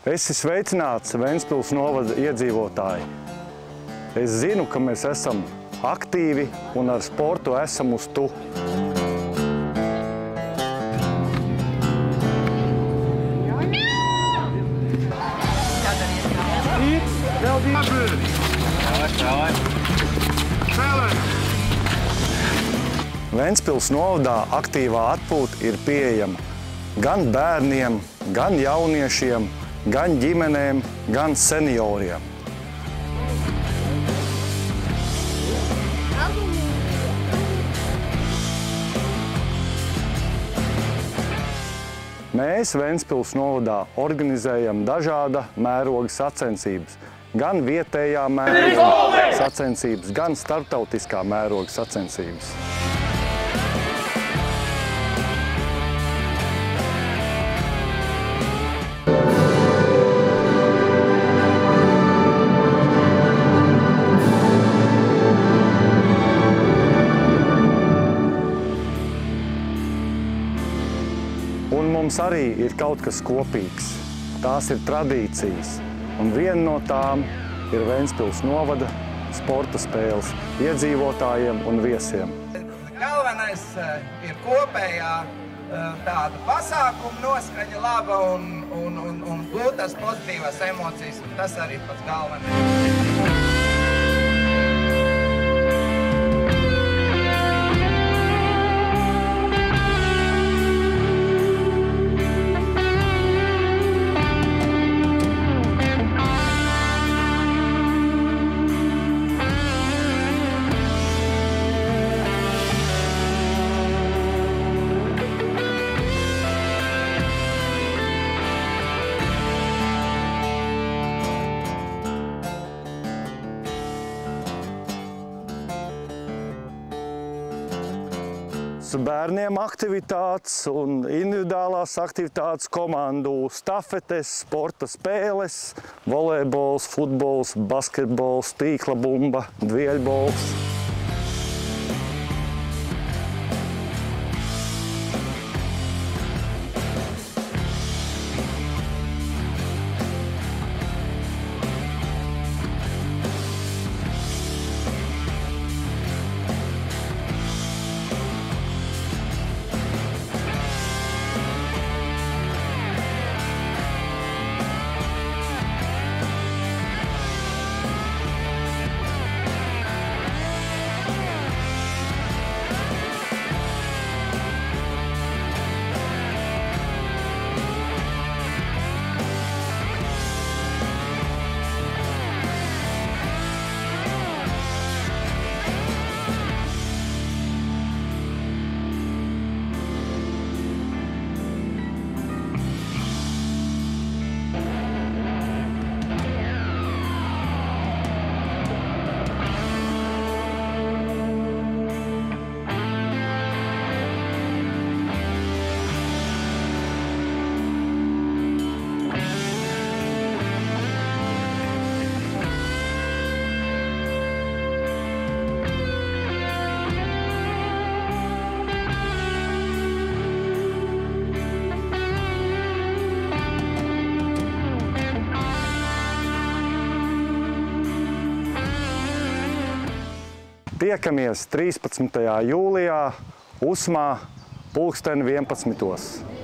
Esi sveicināts, Ventspils novada iedzīvotāji. Es zinu, ka mēs esam aktīvi un ar sportu esam uz tu. Ventspils novadā aktīvā atpūta ir pieejama gan bērniem, gan jauniešiem, gan ģimenēm, gan senioriem. Mēs Ventspils novadā organizējam dažāda mēroga sacensības, gan vietējā mēroga sacensības, gan starptautiskā mēroga sacensības. Un mums arī ir kaut kas kopīgs. Tās ir tradīcijas. Un viena no tām ir Ventspils novada sporta spēles iedzīvotājiem un viesiem. Galvenais ir kopējā tāda pasākuma noskaņa laba un gūtas pozitīvas emocijas. Un tas arī pats galvenais. Bērniem aktivitātes un individuālās aktivitātes, komandu stafetes, sporta spēles, volejbols, futbols, basketbols, tīkla bumba, dvieļbols. Tiekamies 13. jūlijā Usmā pulksteni 11.